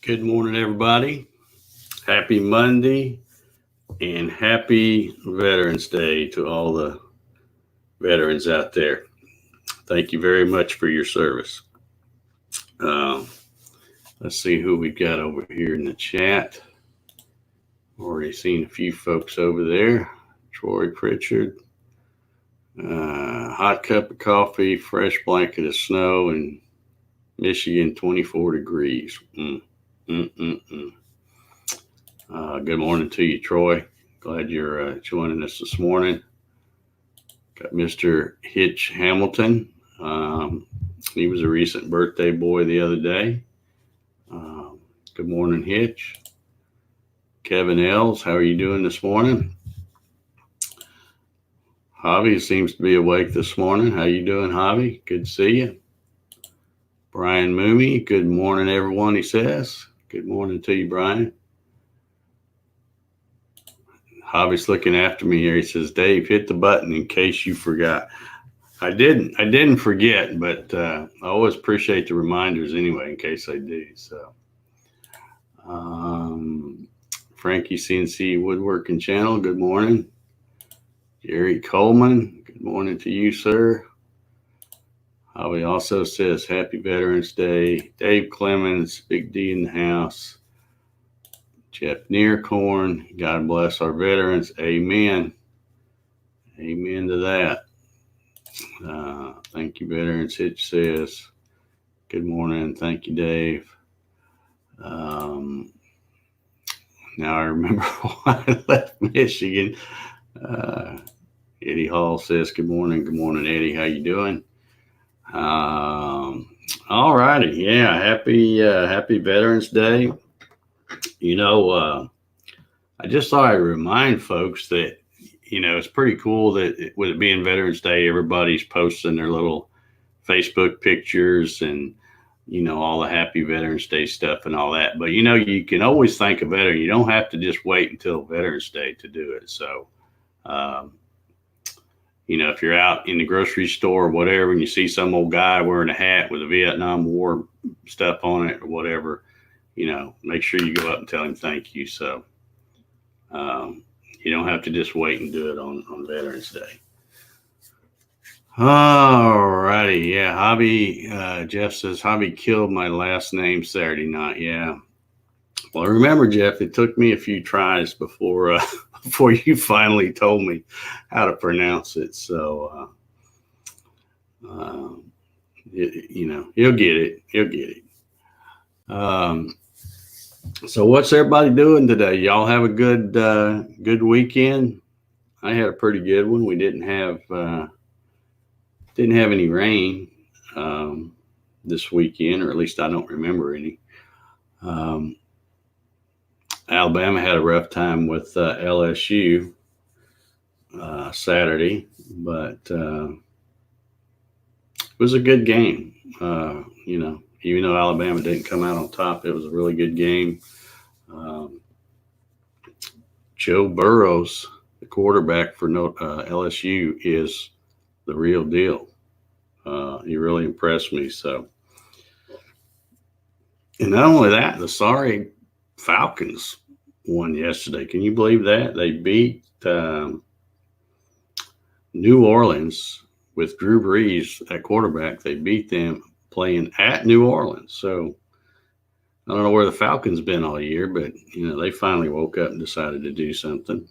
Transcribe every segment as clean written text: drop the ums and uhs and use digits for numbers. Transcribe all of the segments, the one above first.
Good morning, everybody. Happy Monday and happy Veterans Day to all the veterans out there. Thank you very much for your service. Um, let's see who we've got over here in the chat. Already seen a few folks over there. Troy Pritchard. Hot cup of coffee, fresh blanket of snow in Michigan, 24 degrees. Good morning to you, Troy. Glad you're joining us this morning. Got Mr. Hitch Hamilton. He was a recent birthday boy the other day. Good morning, Hitch. Kevin Els, how are you doing this morning? Javi seems to be awake this morning. How you doing, Javi? Good to see you. Brian Mooney, good morning, everyone, he says. Good morning to you, Brian. Javi's looking after me here. He says, Dave, hit the button in case you forgot. I didn't forget, but I always appreciate the reminders anyway, in case I do. So, Frankie CNC Woodworking Channel, good morning. Jerry Coleman, good morning to you, sir. Javi also says, Happy Veterans Day. Dave Clemens, Big D in the house. Jeff Nearcorn, God bless our veterans. Amen. Amen to that. Thank you, Veterans. Hitch says, good morning. Thank you, Dave. Now I remember why I left Michigan. Eddie Hall says, good morning. Good morning, Eddie. How you doing? All righty. Yeah, happy Veterans Day. You know, I just thought I'd remind folks that, it's pretty cool that with it being Veterans Day, everybody's posting their little Facebook pictures and, all the happy Veterans Day stuff and all that. But, you can always thank a veteran. You don't have to just wait until Veterans Day to do it. So, if you're out in the grocery store or whatever, and you see some old guy wearing a hat with a Vietnam War stuff on it or whatever, make sure you go up and tell him thank you. So you don't have to just wait and do it on Veterans Day. All righty. Yeah. Hobby, Jeff says, Hobby killed my last name Saturday night. Yeah. Well, remember, Jeff, it took me a few tries before you finally told me how to pronounce it. So, he'll get it. He'll get it. So what's everybody doing today? Y'all have a good weekend? I had a pretty good one. We didn't have any rain this weekend, or at least I don't remember any. Alabama had a rough time with LSU Saturday, but it was a good game. Even though Alabama didn't come out on top, it was a really good game. Joe Burrows, the quarterback for LSU, is the real deal. He really impressed me. So, and not only that, the sorry Falcons won yesterday. Can you believe that? They beat New Orleans with Drew Brees at quarterback. They beat them playing at New Orleans. So I don't know where the Falcons been all year, but they finally woke up and decided to do something.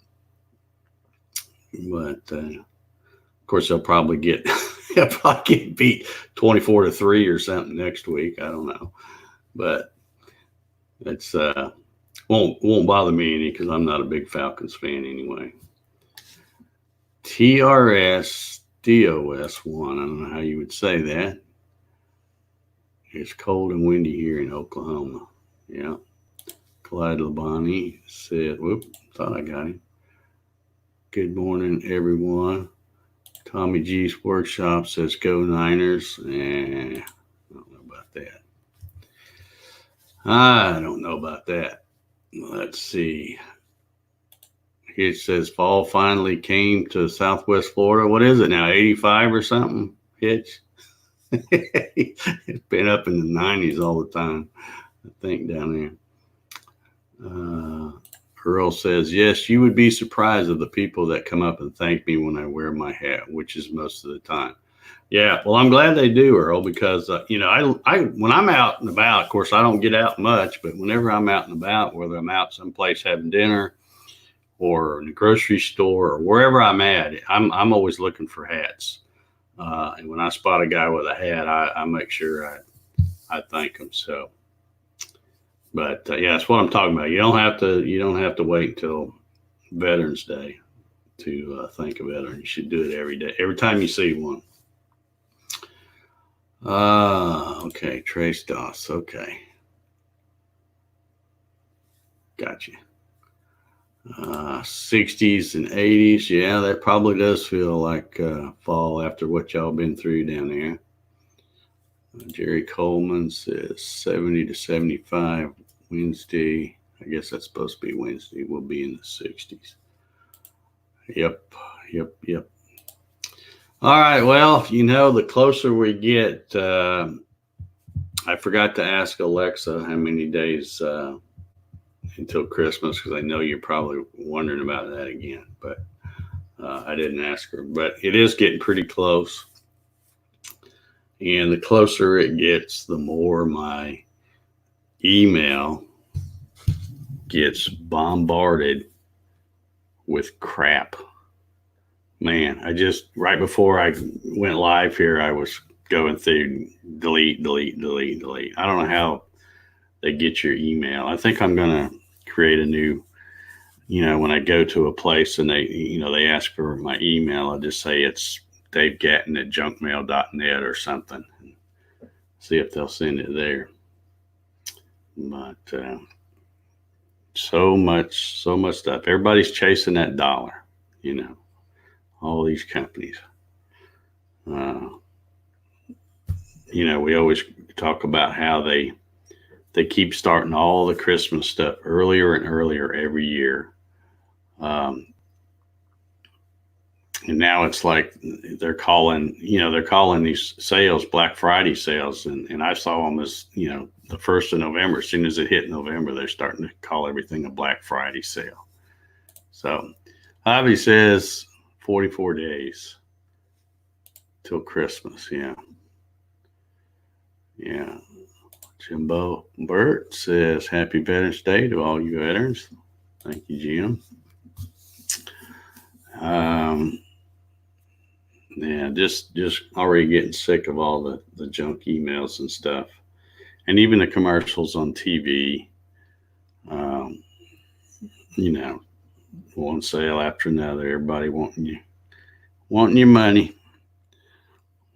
But of course they'll probably get beat 24-3 or something next week. I don't know, but it's won't bother me any because I'm not a big Falcons fan anyway. TRS DOS 1. I don't know how you would say that. It's cold and windy here in Oklahoma. Yeah. Clyde Labani said, thought I got him. Good morning, everyone. Tommy G's Workshop says, go Niners. I don't know about that. I don't know about that. Let's see. It says fall finally came to Southwest Florida. What is it now, 85 or something, Hitch? It's been up in the 90s all the time. think down there. Earl says, yes, you would be surprised of the people that come up and thank me when I wear my hat, which is most of the time. Yeah, well, I'm glad they do, Earl, because, I when I'm out and about, of course, I don't get out much, but whenever I'm out and about, whether I'm out someplace having dinner or in the grocery store or wherever I'm at, I'm always looking for hats. And when I spot a guy with a hat, I make sure I thank him. So. But yeah, that's what I'm talking about. You don't have to wait until Veterans Day to think of veteran. You should do it every day, every time you see one. Okay, Trace Doss. Okay, gotcha. 60s and 80s. Yeah, that probably does feel like fall after what y'all been through down there. Jerry Coleman says 70 to 75 Wednesday. I guess that's supposed to be Wednesday. We'll be in the 60s. Yep. All right. Well, the closer we get, I forgot to ask Alexa how many days until Christmas, because I know you're probably wondering about that again. But I didn't ask her. But it is getting pretty close. And the closer it gets, the more my email gets bombarded with crap. Man, right before I went live here, I was going through delete. I don't know how they get your email. I think I'm going to create a new, when I go to a place and they ask for my email, I'll just say it's Dave Gatton at junkmail.net or something. See if they'll send it there. But so much stuff. Everybody's chasing that dollar, all these companies. We always talk about how they keep starting all the Christmas stuff earlier and earlier every year. And now it's like they're calling these sales Black Friday sales. And I saw them as, the 1st of November. As soon as it hit November, they're starting to call everything a Black Friday sale. So Javi says 44 days till Christmas. Yeah. Jimbo Burt says happy Veterans Day to all you veterans. Thank you, Jim. Yeah, just already getting sick of all the junk emails and stuff. And even the commercials on TV, one sale after another, everybody wanting your money.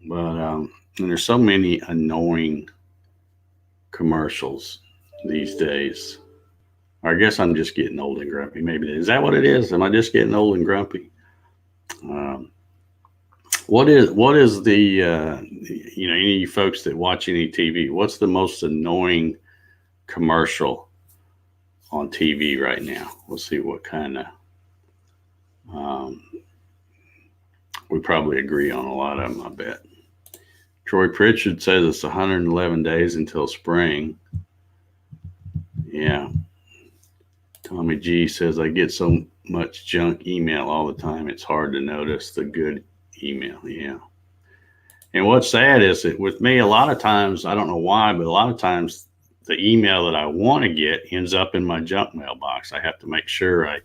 But and there's so many annoying commercials these days. Or I guess I'm just getting old and grumpy. Maybe is that what it is? Am I just getting old and grumpy? What is the any of you folks that watch any TV? What's the most annoying commercial on TV right now? We'll see what kind of. We probably agree on a lot of them, I bet. Troy Pritchard says it's 111 days until spring. Yeah. Tommy G says I get so much junk email all the time. It's hard to notice the good email. Yeah. And what's sad is that with me, a lot of times, I don't know why, but a lot of times the email that I want to get ends up in my junk mailbox. I have to make sure I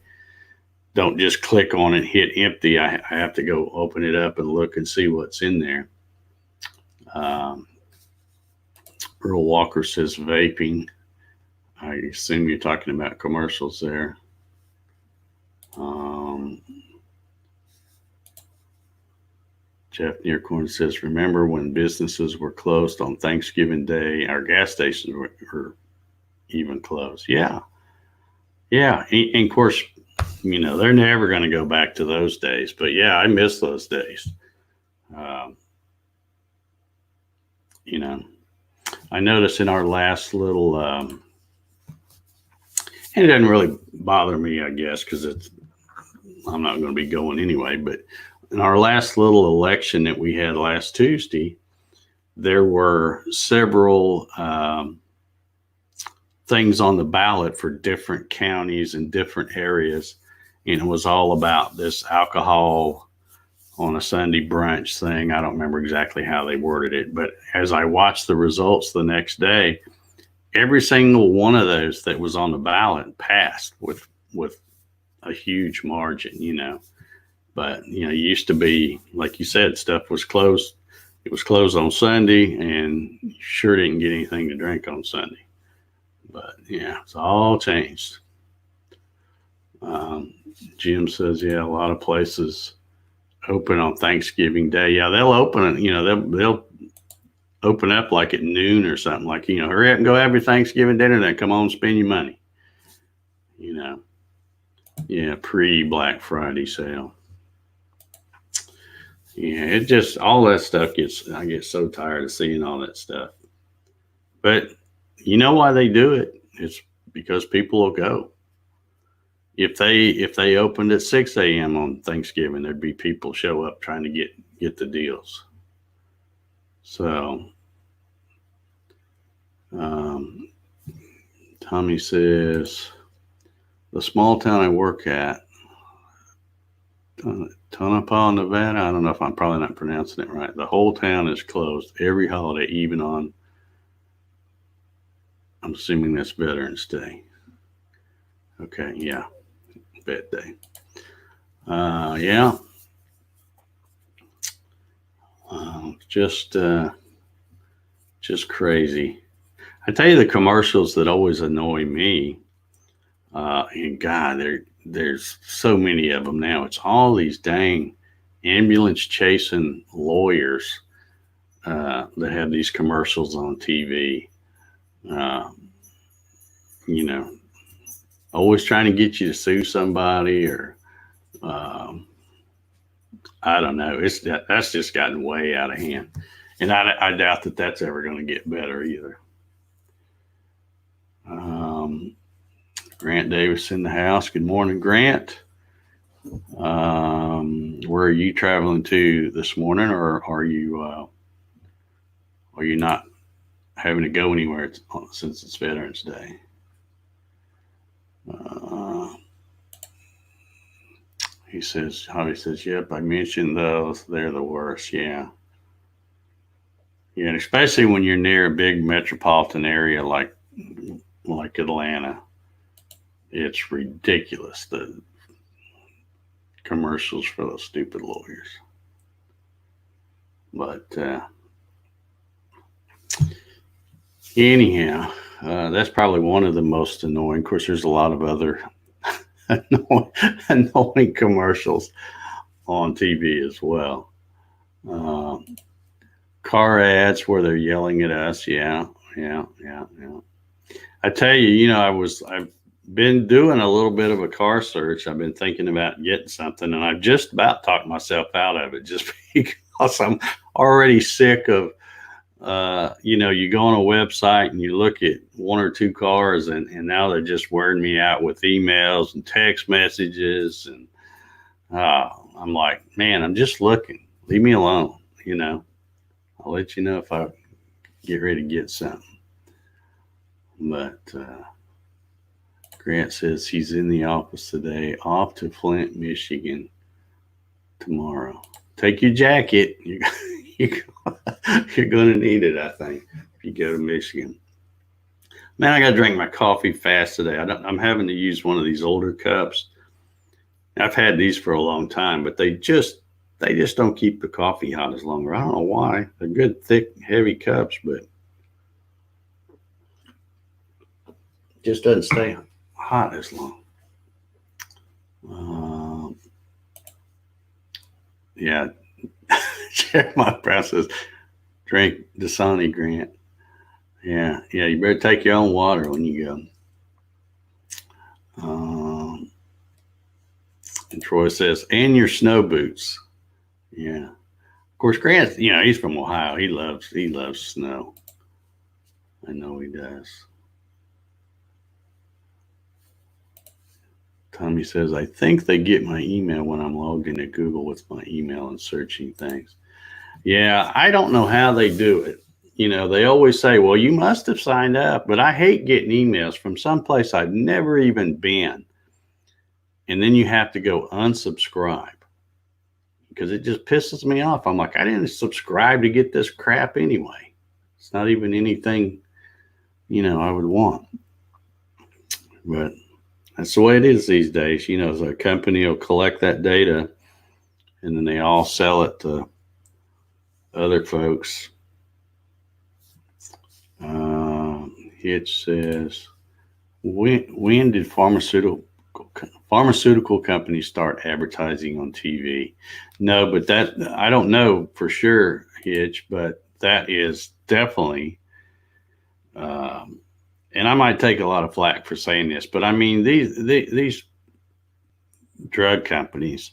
don't just click on it, hit empty. I have to go open it up and look and see what's in there. Earl Walker says vaping. I assume you're talking about commercials there. Jeff Nearcorn says, remember when businesses were closed on Thanksgiving Day? Our gas stations were even closed. Yeah. And of course, they're never going to go back to those days. But yeah, I miss those days. I noticed in our last little, and it doesn't really bother me, I guess, because I'm not going to be going anyway. But in our last little election that we had last Tuesday, there were several things on the ballot for different counties and different areas. And it was all about this alcohol on a Sunday brunch thing. I don't remember exactly how they worded it, but as I watched the results the next day, every single one of those that was on the ballot passed with a huge margin, But, it used to be, like you said, stuff was closed. It was closed on Sunday, and you sure didn't get anything to drink on Sunday. But, yeah, it's all changed. Jim says, yeah, a lot of places open on Thanksgiving Day. Yeah, they'll open it, they'll open up like at noon or something, like, hurry up and go have your Thanksgiving dinner, then come on and spend your money. Yeah, pre-Black Friday sale. Yeah, it just, all that stuff I get so tired of seeing all that stuff. But you know why they do it? It's because people will go. If they opened at 6 a.m. on Thanksgiving, there'd be people show up trying to get the deals. So, Tommy says, the small town I work at, Tonopah, Nevada. I don't know if I'm probably not pronouncing it right. The whole town is closed every holiday, even on, I'm assuming that's Veterans Day. Okay, yeah, Vet Day. Yeah. Just crazy. I tell you, the commercials that always annoy me, and God, there's so many of them now. It's all these dang ambulance chasing lawyers that have these commercials on TV. Always trying to get you to sue somebody, or I don't know. That's just gotten way out of hand, and I doubt that that's ever going to get better either. Grant Davis in the house. Good morning, Grant. Where are you traveling to this morning, or are you not having to go anywhere since it's Veterans Day? Javi says, yep, I mentioned those. They're the worst. Yeah. Yeah, and especially when you're near a big metropolitan area like Atlanta. It's ridiculous, the commercials for those stupid lawyers. But anyhow, that's probably one of the most annoying. Of course, there's a lot of other annoying commercials on TV as well. Car ads where they're yelling at us. Yeah. I tell you, I've been doing a little bit of a car search. I've been thinking about getting something, and I've just about talked myself out of it just because I'm already sick of, you go on a website and you look at one or two cars, and now they're just wearing me out with emails and text messages. And I'm like, man, I'm just looking. Leave me alone. I'll let you know if I get ready to get something. But Grant says he's in the office today, off to Flint, Michigan tomorrow. Take your jacket. You're going to need it, I think, if you go to Michigan. Man, I got to drink my coffee fast today. I'm having to use one of these older cups. I've had these for a long time, but they just don't keep the coffee hot as long. I don't know why. They're good, thick, heavy cups, but just doesn't stay hot as long. Yeah. Jeremiah Brown says, drink Dasani, Grant. Yeah, you better take your own water when you go. And Troy says, and your snow boots. Yeah. Of course, Grant, he's from Ohio. He loves snow. I know he does. Tommy says, I think they get my email when I'm logged into Google with my email and searching things. Yeah, I don't know how they do it. they always say, well, you must have signed up, but I hate getting emails from someplace I've never even been. And then you have to go unsubscribe because it just pisses me off. I'm like, I didn't subscribe to get this crap anyway. It's not even anything, I would want. But that's the way it is these days. The company will collect that data and then they all sell it to other folks. It says, when did pharmaceutical companies start advertising on TV? No, but that I don't know for sure, Hitch, but that is definitely, and I might take a lot of flack for saying this, but I mean, these drug companies,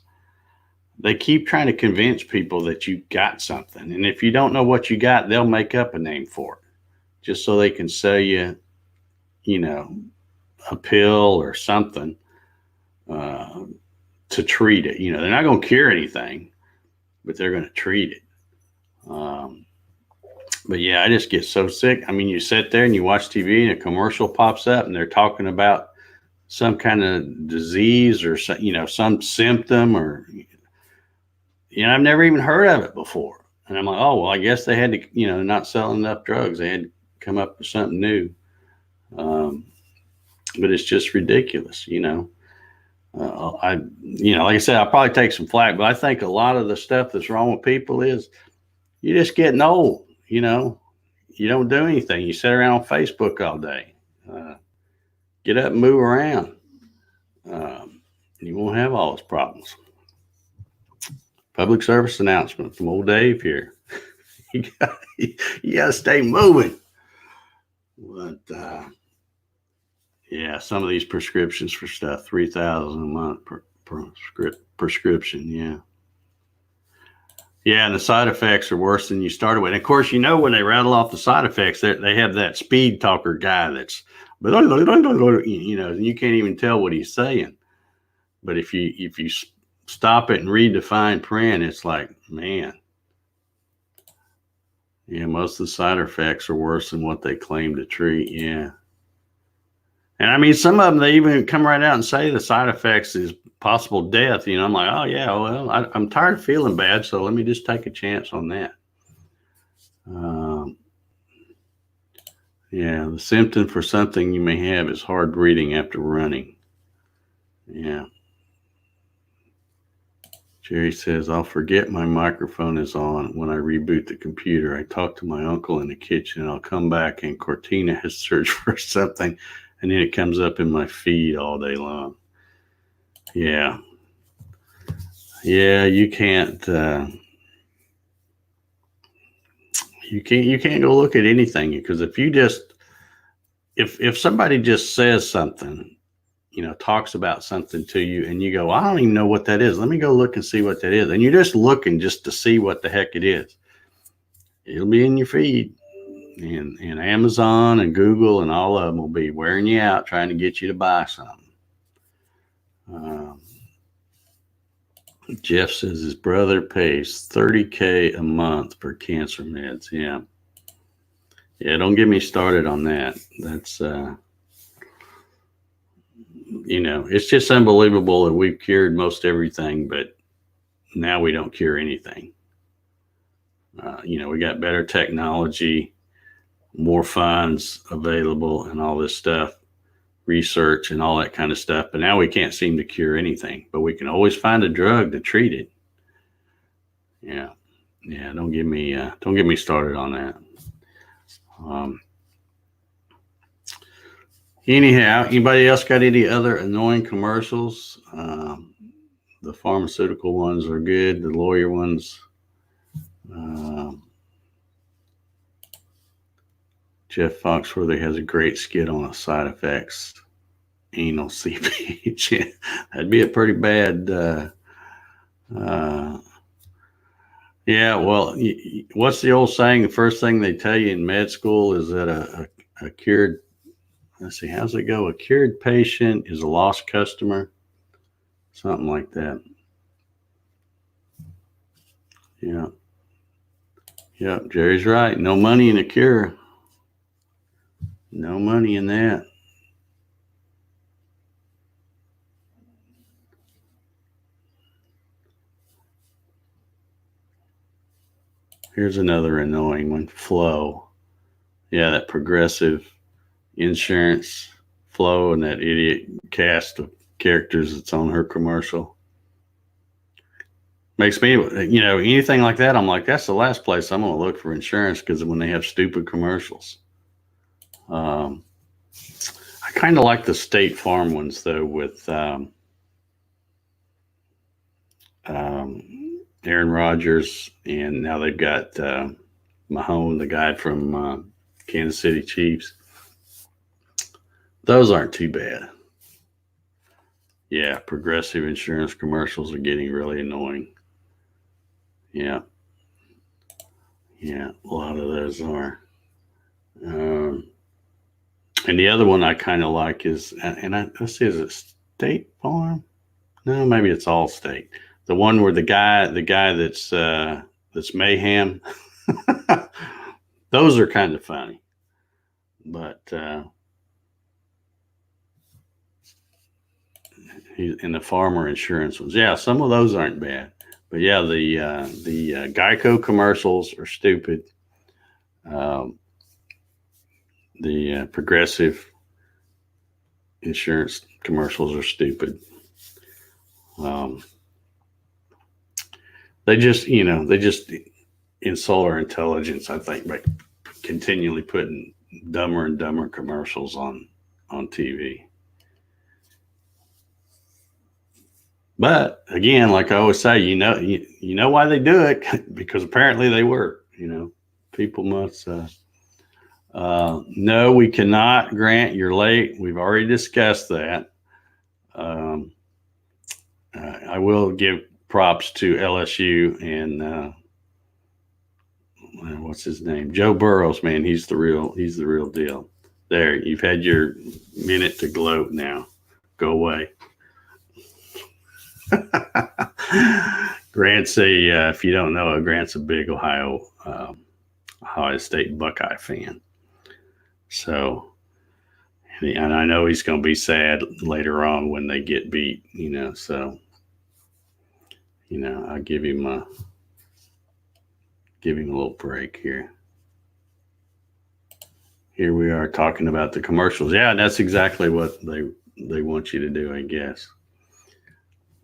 they keep trying to convince people that you got something. And if you don't know what you got, they'll make up a name for it just so they can sell you, a pill or something to treat it. They're not going to cure anything, but they're going to treat it. But yeah, I just get so sick. I mean, you sit there and you watch TV and a commercial pops up and they're talking about some kind of disease or some symptom or, I've never even heard of it before. And I'm like, oh, well, I guess they had to, not selling enough drugs. They had to come up with something new. But it's just ridiculous, like I said, I'll probably take some flack, but I think a lot of the stuff that's wrong with people is you're just getting old, you don't do anything. You sit around on Facebook all day, get up and move around. You won't have all those problems. Public service announcement from old Dave here. You got to stay moving. But, yeah, some of these prescriptions for stuff, $3,000 a month per prescription. Yeah. Yeah, and the side effects are worse than you started with. And of course, when they rattle off the side effects, they have that speed talker guy that's, you can't even tell what he's saying. But if you stop it and read the fine print, it's like, man. Yeah, most of the side effects are worse than what they claim to treat. Yeah. And I mean, some of them, they even come right out and say the side effects is possible death. I'm like, oh, yeah, well, I'm tired of feeling bad, so let me just take a chance on that. Yeah, the symptom for something you may have is hard breathing after running. Yeah. Jerry says, I'll forget my microphone is on when I reboot the computer. I talk to my uncle in the kitchen. I'll come back and Cortina has searched for something. And then it comes up in my feed all day long. Yeah. Yeah, you can't you can't go look at anything because if somebody just says something, talks about something to you and you go, I don't even know what that is. Let me go look and see what that is. And you're just looking just to see what the heck it is. It'll be in your feed. And Amazon and Google and all of them will be wearing you out trying to get you to buy something. Jeff says his brother pays $30,000 a month for cancer meds. Yeah. Yeah, don't get me started on that. That's, it's just unbelievable that we've cured most everything, but now we don't cure anything. We got better technology, more funds available and all this stuff, research and all that kind of stuff. But now we can't seem to cure anything, but we can always find a drug to treat it. Yeah. Yeah. Don't get me started on that. Anyhow, anybody else got any other annoying commercials? The pharmaceutical ones are good. The lawyer ones, Jeff Foxworthy has a great skit on side effects. Anal seepage. That'd be a pretty bad. Yeah. Well, what's the old saying? The first thing they tell you in med school is that a cured. Let's see. How's it go? A cured patient is a lost customer. Something like that. Yeah. Yep, Jerry's right. No money in a cure. No money in that. Here's another annoying one. Flo. Yeah, that Progressive Insurance. Flo and that idiot cast of characters that's on her commercial. Makes me, anything like that, I'm like, that's the last place I'm going to look for insurance, because when they have stupid commercials. I kind of like the State Farm ones, though, with Aaron Rodgers, and now they've got Mahone, the guy from Kansas City Chiefs. Those aren't too bad. Yeah, Progressive Insurance commercials are getting really annoying. Yeah. Yeah, a lot of those are. And the other one I kind of like is, let's see, is it State Farm? No, maybe it's Allstate. The one where the guy that's Mayhem. Those are kind of funny, but and the farmer insurance ones, yeah, some of those aren't bad. But yeah, the Geico commercials are stupid. The Progressive Insurance commercials are stupid. They just insult our intelligence, I think, by continually putting dumber and dumber commercials on TV. But again, like I always say, you know why they do it, because apparently they work. People must. No, we cannot, Grant. You're late. We've already discussed that. I will give props to LSU and what's his name, Joe Burrows. Man, he's the real deal. There, you've had your minute to gloat. Now, go away. Grant's if you don't know, Grant's a big Ohio State Buckeye fan. So, and I know he's going to be sad later on when they get beat. So, I'll give him a little break here. Here we are talking about the commercials. Yeah, that's exactly what they want you to do, I guess.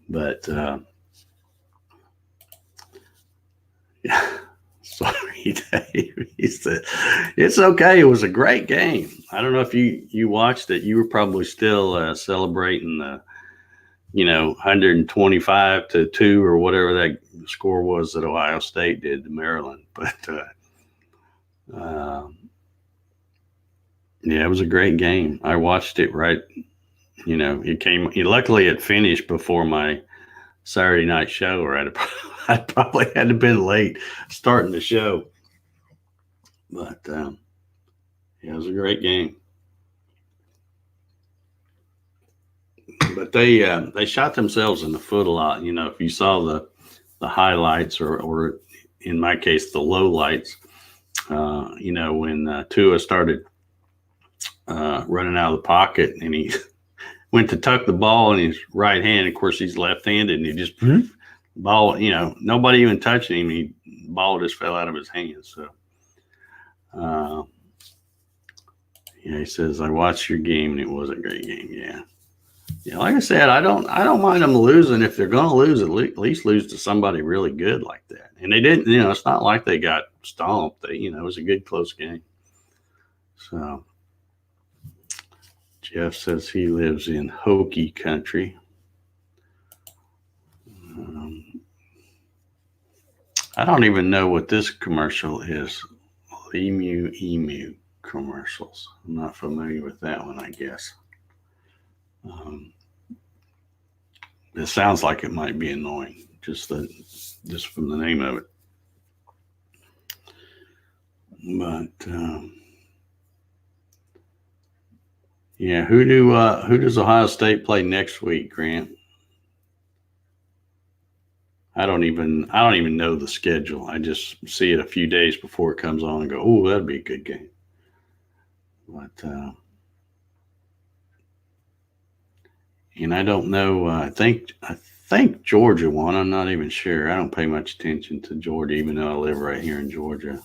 But yeah, sorry, Dave. He said, it's okay. It was a great game. I don't know if you watched it. You were probably still celebrating the 125-2 or whatever that score was that Ohio State did to Maryland. But yeah, it was a great game. I watched it right. Luckily it finished before my Saturday night show, or I probably had to been late starting the show. But yeah, it was a great game. But they shot themselves in the foot a lot. If you saw the highlights, or in my case the low lights, when Tua started running out of the pocket, and he went to tuck the ball in his right hand. Of course, he's left-handed, and he just ball. Nobody even touching him. The ball just fell out of his hands. So, yeah, he says, I watched your game, and it was a great game. Yeah. Yeah, like I said, I don't mind them losing. If they're going to lose, at least lose to somebody really good like that. And they didn't. It's not like they got stomped. It was a good close game. So Jeff says he lives in Hokie country. I don't even know what this commercial is. Emu commercials. I'm not familiar with that one, I guess. It sounds like it might be annoying, just from the name of it. But yeah, who does Ohio State play next week, Grant? I don't even know the schedule. I just see it a few days before it comes on and go, oh, that'd be a good game. But and I don't know. I think Georgia won. I'm not even sure. I don't pay much attention to Georgia, even though I live right here in Georgia.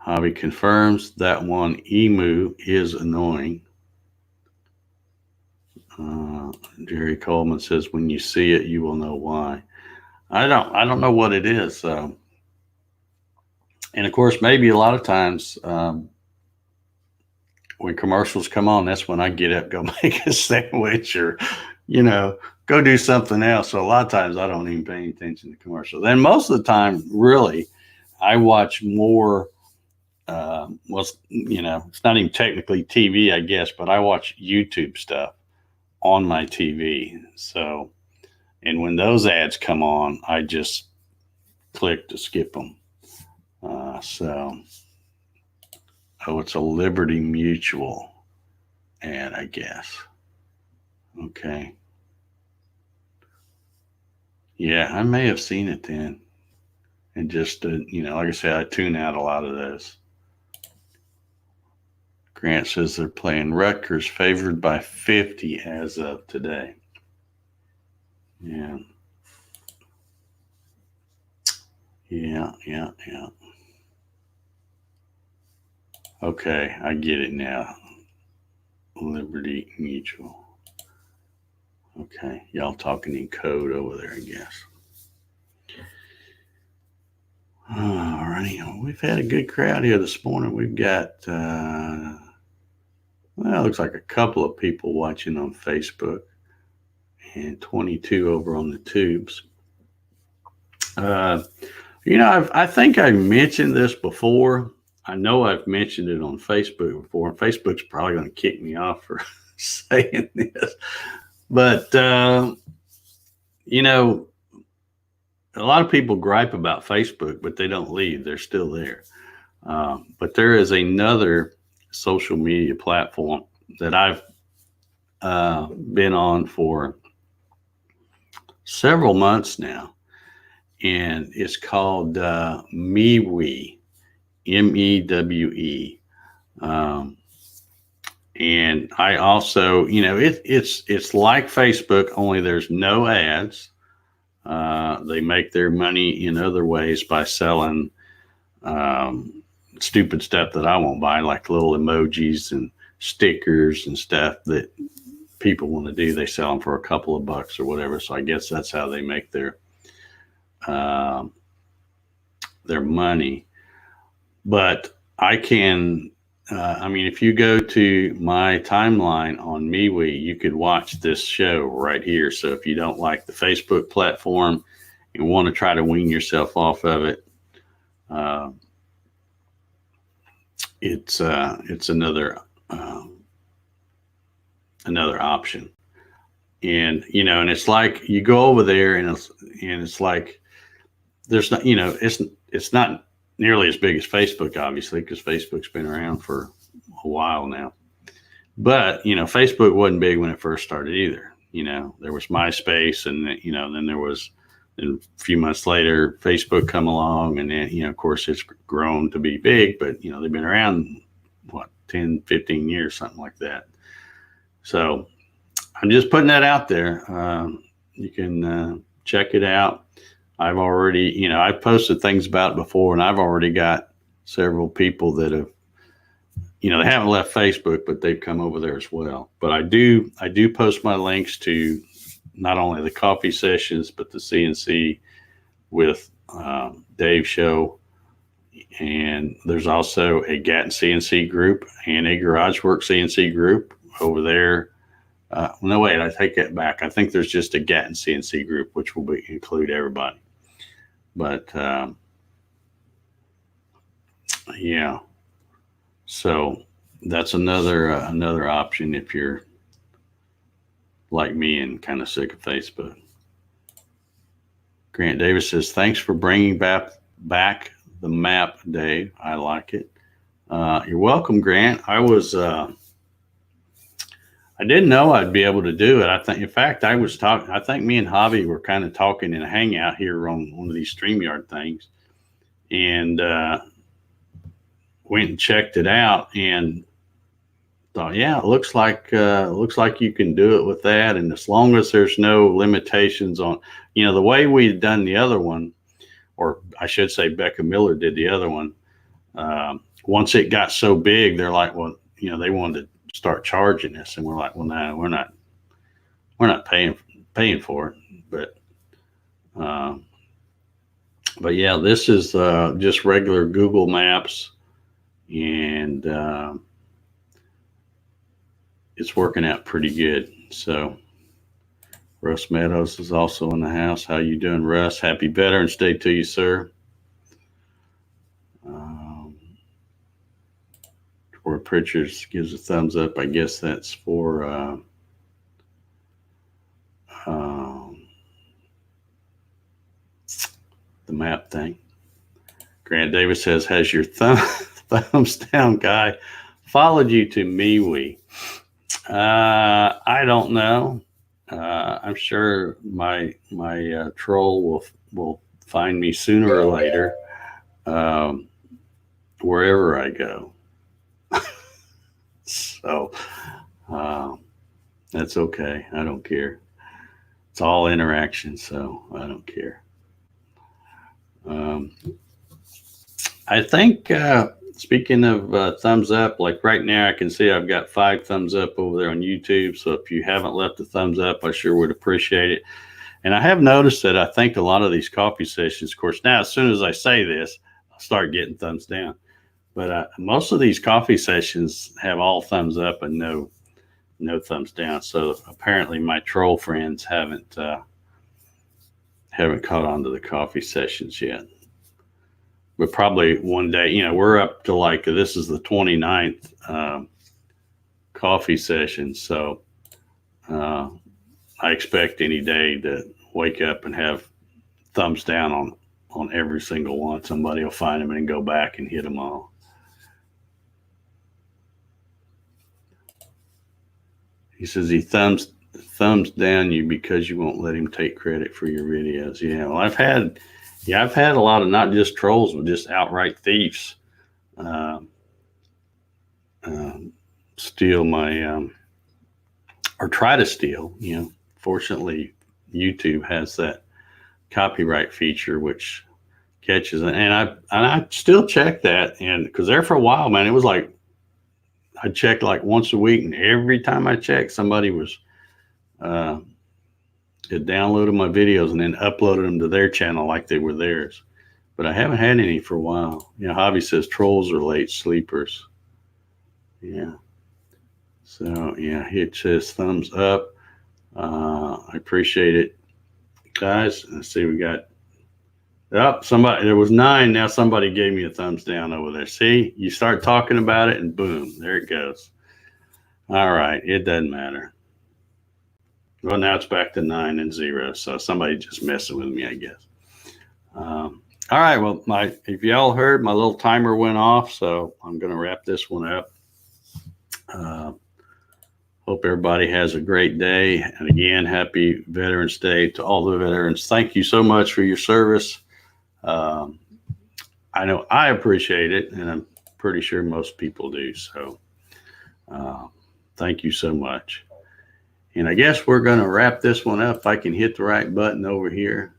Javi confirms that one. Emu is annoying. Jerry Coleman says, when you see it, you will know why. I don't know what it is. And of course, maybe a lot of times when commercials come on, that's when I get up, go make a sandwich, or go do something else. So a lot of times I don't even pay attention to commercials. And most of the time, really, I watch more. It's not even technically TV, I guess, but I watch YouTube stuff on my TV. So, and when those ads come on, I just click to skip them. It's a Liberty Mutual ad, I guess. Okay. Yeah, I may have seen it then. And just, like I said, I tune out a lot of those. Grant says they're playing Rutgers, favored by 50 as of today. Yeah. Okay, I get it now. Liberty Mutual. Okay, y'all talking in code over there, I guess. All righty, we've had a good crowd here this morning. We've got, it looks like a couple of people watching on Facebook and 22 over on the tubes. I think I mentioned this before. I know I've mentioned it on Facebook before, and Facebook's probably going to kick me off for saying this. But, a lot of people gripe about Facebook, but they don't leave. They're still there. But there is another social media platform that I've been on for several months now, and it's called MeWe, MEWE. And I also, it's like Facebook, only there's no ads. They make their money in other ways by selling stupid stuff that I won't buy, like little emojis and stickers and stuff that people want to do. They sell them for a couple of bucks or whatever. So I guess that's how they make their money. But I can, if you go to my timeline on MeWe, you could watch this show right here. So if you don't like the Facebook platform and want to try to wean yourself off of it, it's another option. And and it's like you go over there and it's like there's not, it's not nearly as big as Facebook, obviously, because Facebook's been around for a while now. But Facebook wasn't big when it first started either. There was MySpace, and then there was, and a few months later, Facebook come along, and then of course it's grown to be big. But they've been around 10, 15 years, something like that. So I'm just putting that out there. You can check it out. I've already, I've posted things about it before, and I've already got several people that have, they haven't left Facebook, but they've come over there as well. But I do post my links to not only the coffee sessions, but the CNC with Dave show. And there's also a Gatton CNC group and a Garage Work CNC group over there. No, wait, I take that back. I think there's just a Gatton CNC group, which will include everybody. But yeah, so that's another option if you're like me and kind of sick of Facebook. Grant Davis says, thanks for bringing back the map, Dave. I like it. You're welcome, Grant. I was I didn't know I'd be able to do it. I think, in fact, I think me and Javi were kind of talking in a hangout here on one of these StreamYard things, and went and checked it out and thought, yeah, it looks like you can do it with that. And as long as there's no limitations on, the way we'd done the other one, or I should say Becca Miller did the other one. Once it got so big, they're like, well, they wanted to start charging us, and we're like, well, no, we're not paying for it. But yeah, this is just regular Google Maps, and it's working out pretty good. So Russ Meadows is also in the house. How you doing, Russ? Happy Veterans Day to you, sir. Where Pritchard gives a thumbs up. I guess that's for the map thing. Grant Davis says, has your thumbs down guy followed you to MeWe? I don't know. I'm sure my troll will find me sooner or later, wherever I go. So that's okay. I don't care. It's all interaction, so I don't care. I think speaking of thumbs up, like right now I can see I've got 5 thumbs up over there on YouTube. So if you haven't left a thumbs up, I sure would appreciate it. And I have noticed that I think a lot of these coffee sessions, of course, now as soon as I say this, I'll start getting thumbs down. But most of these coffee sessions have all thumbs up and no thumbs down. So apparently my troll friends haven't caught on to the coffee sessions yet. But probably one day, we're up to like, this is the 29th coffee session. So I expect any day to wake up and have thumbs down on every single one. Somebody will find them and go back and hit them all. He says he thumbs down you because you won't let him take credit for your videos. Yeah, well, I've had a lot of not just trolls, but just outright thieves steal my or try to steal. Fortunately, YouTube has that copyright feature which catches it, and I still check that, and because there for a while, man, it was like I checked like once a week, and every time I checked, somebody was had downloaded my videos and then uploaded them to their channel like they were theirs. But I haven't had any for a while. Javi says trolls are late sleepers. Yeah. So yeah, it says thumbs up. I appreciate it, guys. Let's see, we got somebody. There was 9. Now somebody gave me a thumbs down over there. See, you start talking about it, and boom, there it goes. All right, it doesn't matter. Well, now it's back to 9 and 0. So somebody just messing with me, I guess. All right. Well, if y'all heard, my little timer went off, so I'm going to wrap this one up. Hope everybody has a great day. And again, happy Veterans Day to all the veterans. Thank you so much for your service. I know I appreciate it, and I'm pretty sure most people do. So thank you so much. And I guess we're going to wrap this one up. If I can hit the right button over here.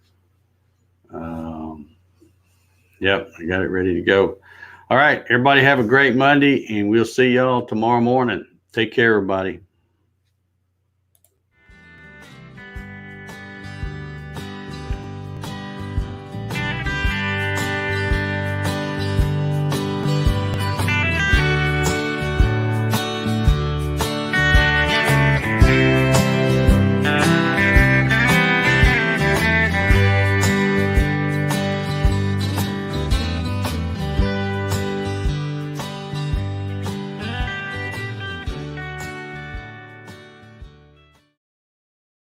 Yep, I got it ready to go. All right, everybody have a great Monday, and we'll see y'all tomorrow morning. Take care, everybody.